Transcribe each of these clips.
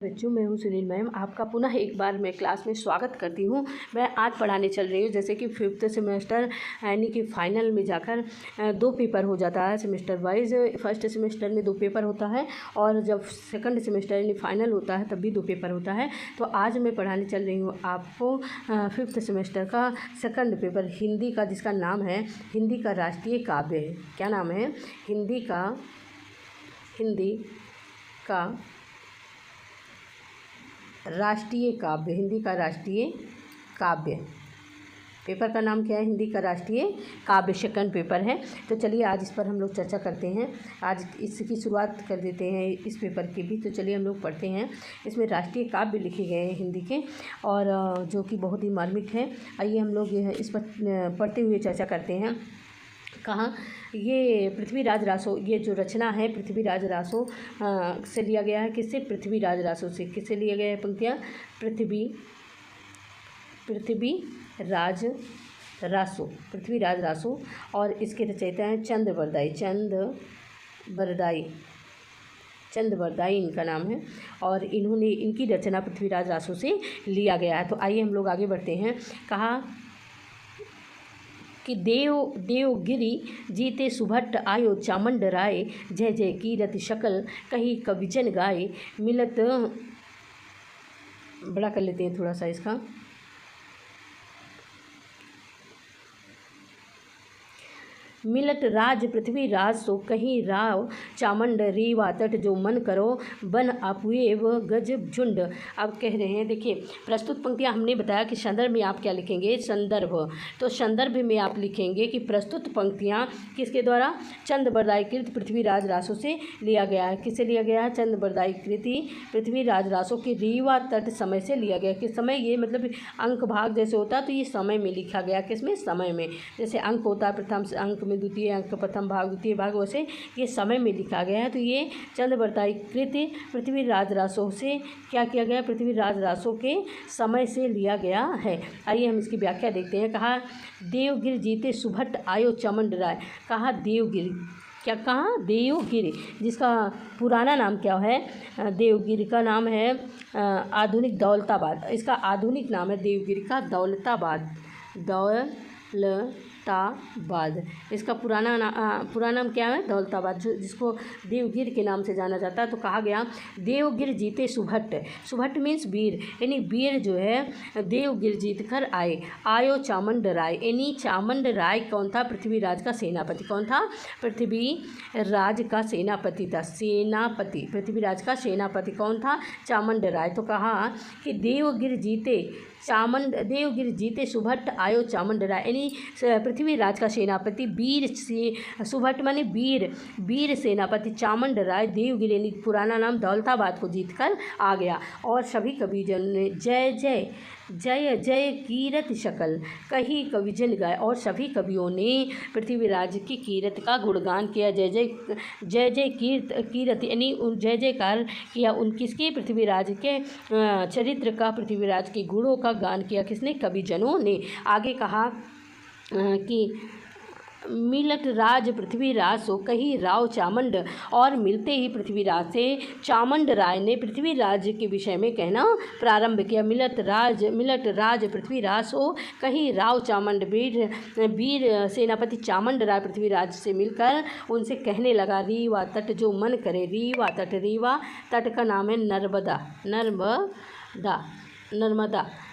बच्चों, मैं हूँ सुनील मैम। आपका पुनः एक बार मैं क्लास में स्वागत करती हूँ। मैं आज पढ़ाने चल रही हूँ जैसे कि 5th सेमेस्टर यानी कि फाइनल में जाकर 2 पेपर हो जाता है सेमेस्टर वाइज। फर्स्ट सेमेस्टर में 2 पेपर होता है और जब सेकंड सेमेस्टर यानी फाइनल होता है तब भी 2 पेपर होता है। तो आज मैं पढ़ाने चल रही हूँ आपको 5th सेमेस्टर का सेकंड पेपर हिंदी का, जिसका नाम है हिंदी का राष्ट्रीय काव्य है। क्या नाम है? हिंदी का राष्ट्रीय काव्य। हिंदी का राष्ट्रीय काव्य पेपर का नाम क्या है? हिंदी का राष्ट्रीय काव्य सेकंड पेपर है। तो चलिए आज इस पर हम लोग चर्चा करते हैं। आज इसकी शुरुआत कर देते हैं इस पेपर की भी। तो चलिए हम लोग पढ़ते हैं। इसमें राष्ट्रीय काव्य लिखे गए हैं हिंदी के, और जो कि बहुत ही मार्मिक है। आइए हम लोग इस पर पढ़ते हुए चर्चा करते हैं। कहाँ ये पृथ्वीराज रासो, ये जो रचना है पृथ्वीराज रासो से लिया गया है। किससे? पृथ्वीराज रासो से। किससे लिया गया है पंक्तियाँ? पृथ्वीराज रासो। और इसके रचयिता हैं चंदबरदाई इनका नाम है, और इनकी रचना पृथ्वीराज रासो से लिया गया है। तो आइए हम लोग आगे बढ़ते हैं। कहा कि देवगिरि जीते सुभट आयो चामंड राय, जय जय कीरति शकल कही कविजन गाय। मिलत, बड़ा कर लेते हैं थोड़ा सा इसका। मिलत राज पृथ्वी राज सो कहीं राव चामंड रीवा तट, जो मन करो बन आपुए व गज झुंड। अब कह रहे हैं, देखिए प्रस्तुत पंक्तियां हमने बताया कि संदर्भ में आप क्या लिखेंगे? संदर्भ। तो संदर्भ में आप लिखेंगे कि प्रस्तुत पंक्तियां किसके द्वारा? चंदबरदाई कृत पृथ्वीराज रासो से लिया गया है। किससे लिया गया है? चंदबरदाई कृति पृथ्वीराज रासो के रीवा तट समय से लिया गया। किस समय? ये मतलब अंक भाग जैसे होता है तो ये समय में लिखा गया। किसमें? समय में। जैसे अंक होता है प्रथम अंक में द्वितीय अंक, प्रथम भाग, द्वितीय भाग, वैसे ये समय में लिखा गया है। तो ये चंदबरदाई कृति पृथ्वीराज रासो से क्या किया गया? पृथ्वीराज रासो के समय से लिया गया है। आइए हम इसकी व्याख्या देखते हैं। कहा देवगिरि जीते सुभट आयो चामंड राय। कहा देवगिरि, क्या कहा? देवगिरि, जिसका पुराना नाम क्या है? देवगिरि का नाम है आधुनिक दौलताबाद। इसका आधुनिक नाम है देवगिरि का दौलताबाद। इसका पुराना नाम क्या है? दौलताबाद, जिसको देवगिर के नाम से जाना जाता है। तो कहा गया देवगिर जीते सुभट मीन्स वीर, यानी वीर जो है देवगिर जीत कर आयो चामंड राय, यानी चामंड राय कौन था? पृथ्वीराज का सेनापति। कौन था? पृथ्वीराज का सेनापति था। पृथ्वीराज का सेनापति कौन था? चामंड राय। तो कहा कि देवगिर जीते सुभट आयो चामंड राय, यानी पृथ्वीराज का सेनापति वीर से, सुभट माने वीर सेनापति चामंड राय देवगिरि यानी पुराना नाम दौलताबाद को जीतकर आ गया। और सभी कविजन ने जय जय कीरति शकल कही कविजन गाय, और सभी कवियों ने पृथ्वीराज की कीरत का गुणगान किया। जय जय कीरति यानी जय जयकार किया उन किसके? पृथ्वीराज के चरित्र का, पृथ्वीराज के गुणों का गान किया। किसने? कविजनों ने। आगे कहा कि मिलत राज पृथ्वीराज सो कही राव चामंड, और मिलते ही पृथ्वीराज से चामंड राय ने पृथ्वीराज के विषय में कहना प्रारंभ किया। मिलत राज पृथ्वीराज सो कही राव चामंड, वीर सेनापति चामंड राय पृथ्वीराज से मिलकर उनसे कहने लगा, रीवा तट जो मन करे। रीवा तट का नाम है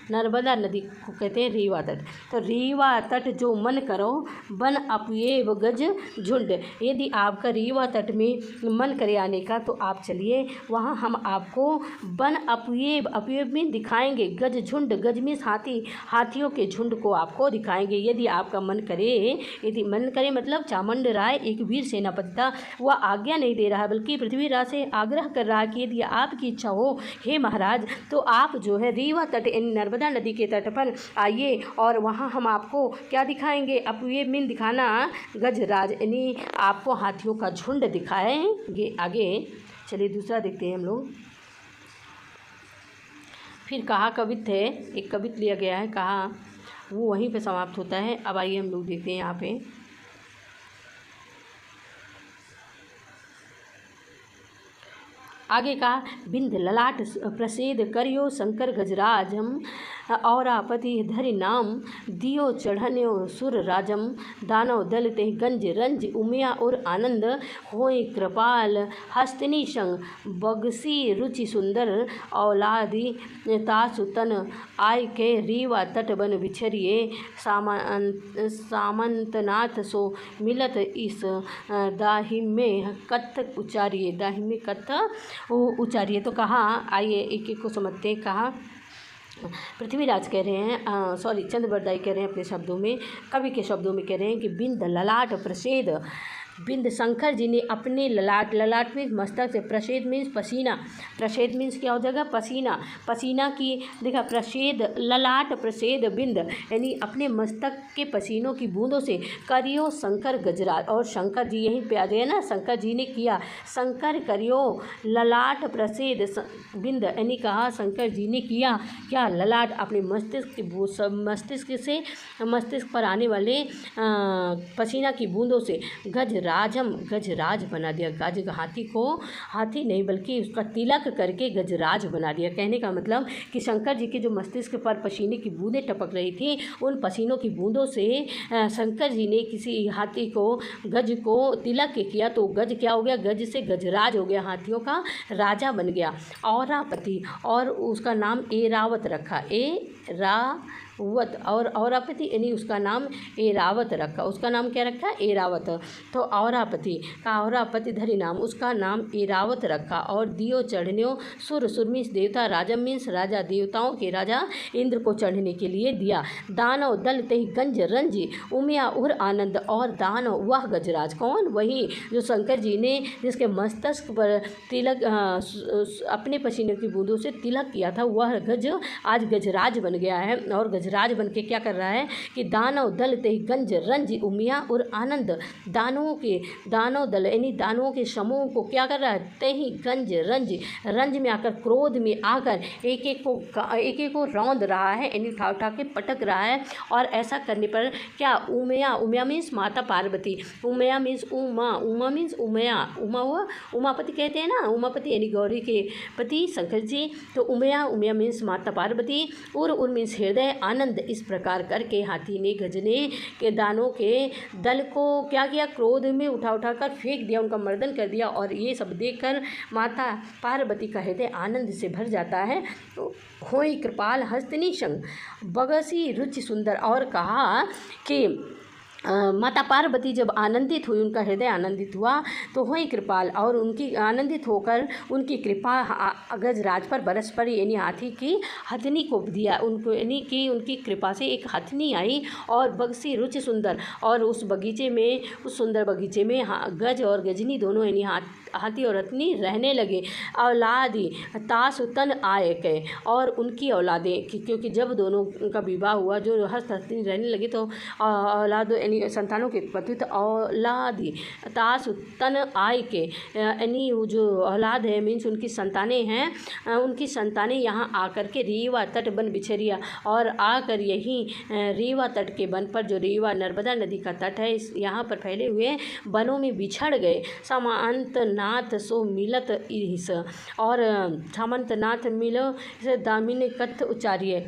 नर्मदा नदी को कहते हैं रीवा तट। तो रीवा तट जो मन करो बन अपुए व गज झुंड, यदि आपका रीवा तट में मन करे आने का तो आप चलिए वहाँ, हम आपको बन अपुए में दिखाएंगे। गज झुंड, गज में हाथियों के झुंड को आपको दिखाएंगे यदि आपका मन करे। मतलब चामंड राय एक वीर सेनापति था। वह आज्ञा नहीं दे रहा है बल्कि पृथ्वीराज से आग्रह कर रहा है कि यदि आपकी इच्छा हो हे महाराज तो आप जो है रीवा तट नर्मदा नदी के तट पर आइए, और वहाँ हम आपको क्या दिखाएंगे? अपुए मीन दिखाना, गजराज यानी आपको हाथियों का झुंड दिखाएंगे। आगे चलिए दूसरा देखते हैं हम लोग। फिर कहा कवित्व है, एक कवित्व लिया गया है। कहा वो वहीं पे समाप्त होता है। अब आइए हम लोग देखते हैं यहाँ पे। आगे का बिंद ललाट प्रसिद्ध करियो शंकर गजराजम औरापति धरि नाम दियो चढ़न्यो सुर राजम दानव दल ते गंज रंज उमिया और आनंद होय कृपाल हस्तनी संग बगसी रुचि सुंदर औलादी तासुतन आय के रीवा तट बन बिछरिए सामंतनाथ सो मिलत इस दाहि में कथक उचारिए, दाहि में कथक उचारिए। तो कहा, आइए एक एक को समझते हैं। कहा पृथ्वीराज कह रहे हैं, सॉरी चंद्र बरदाई कह रहे हैं अपने शब्दों में, कवि के शब्दों में कह रहे हैं कि बिंद ललाट प्रसेद, बिंद शंकर जी ने अपने ललाट, ललाट मीन्स मस्तक से, प्रसेद मीन्स पसीना, प्रसेद मीन्स क्या हो जाएगा पसीना, पसीना की देखा प्रसेद ललाट प्रसेद बिंद यानी अपने मस्तक के पसीनों की बूंदों से करियो शंकर गजराज, और शंकर जी यहीं पे आ गए ना, शंकर जी ने किया, शंकर करियो ललाट प्रसेद बिंद यानी कहा शंकर जी ने किया क्या, ललाट अपने मस्तिष्क से मस्तिष्क पर आने वाले पसीना की बूंदों से गजराजम, गजराज बना दिया। गज हाथी को, हाथी नहीं बल्कि उसका तिलक करके गजराज बना दिया। कहने का मतलब कि शंकर जी के जो मस्तिष्क पर पसीने की बूंदें टपक रही थी, उन पसीनों की बूंदों से शंकर जी ने किसी हाथी को, गज को तिलक किया, तो गज क्या हो गया, गज से गजराज हो गया, हाथियों का राजा बन गया। औरापति, और उसका नाम एरावत रखा, एरावत, और औरापति यानी उसका नाम एरावत रखा, उसका नाम क्या रखा, एरावत। तो औरापति का औरापति धरि नाम, उसका नाम एरावत रखा। और दियो चढ़न्यो सुर, सुर मीन्स देवता, राजम मीन्स राजा, देवताओं के राजा इंद्र को चढ़ने के लिए दिया। दानव दल तहि गंज रंजी उमिया उर आनंद, और दानव वह गजराज, कौन, वही जो शंकर जी ने जिसके मस्तिष्क पर तिलक अपने पसीने की बूंदों से तिलक किया था, वह गज आज गजराज बन गया है। और गजराज बन के क्या कर रहा है कि दानव दल ते गंज रंज उमिया और आनंद, दानव दल यानी दानवों के समूह को क्या कर रहा है, ते ही गंज रंज में आकर, क्रोध में आकर एक एक को रौंद रहा है, यानी उठा उठा के पटक रहा है। और ऐसा करने पर क्या, उमिया मीन्स माता पार्वती, उमिया मीन्स उमा मीन्स उमया, हुआ उमापति कहते हैं ना, उमापति यानी गौरी के पति शंकर जी। तो उमया मीन्स माता पार्वती, उर मीन्स हृदय, आनंद। इस प्रकार करके हाथी ने गजने के दानों के दल को क्या किया, क्रोध में उठा कर फेंक दिया, उनका मर्दन कर दिया। और ये सब देखकर माता पार्वती का हृदय आनंद से भर जाता है। तो होई कृपाल हस्तनी संग बगसी रुचि सुंदर, और कहा कि माता पार्वती जब आनंदित हुई, उनका हृदय आनंदित हुआ, तो हुई कृपाल, और उनकी आनंदित होकर उनकी कृपा गजराज पर बरस पड़ी, यानी हाथी की हथनी को दिया उनको, यानी कि उनकी कृपा से एक हथनी आई। और बगसी रुचि सुंदर, और उस बगीचे में, उस सुंदर बगीचे में गज और गजनी दोनों यानी हाथी और हथनी रहने लगे। औलादी तासुतन आए के, और उनकी औलादें, क्योंकि जब दोनों का विवाह हुआ, जो हथनी रहने लगी, तो औलाद यानी संतानों के उत्पत्ति, तो औलादी तासुतन आय के यानी वो जो औलाद है मीन्स उनकी संतानें हैं, उनकी संतानें यहाँ आकर के रीवा तट बन बिछरिया, और आकर यहीं रीवा तट के वन पर, जो रीवा नर्मदा नदी का तट है, इस यहाँ पर फैले हुए वनों में बिछड़ गए। सामंतनाथ सो मिलत इस, और सामंतनाथ मिलो इसे दामिनी कथ उचारिए,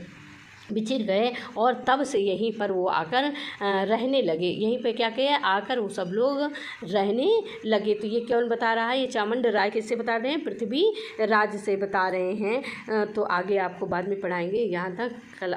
बिछड़ गए। और तब से यहीं पर वो आकर रहने लगे, यहीं पे क्या किया, आकर वो सब लोग रहने लगे। तो ये कौन बता रहा है, ये चामुंड राय किससे बता रहे हैं, पृथ्वी राज से बता रहे हैं। तो आगे आपको बाद में पढ़ाएंगे। यहाँ तक कल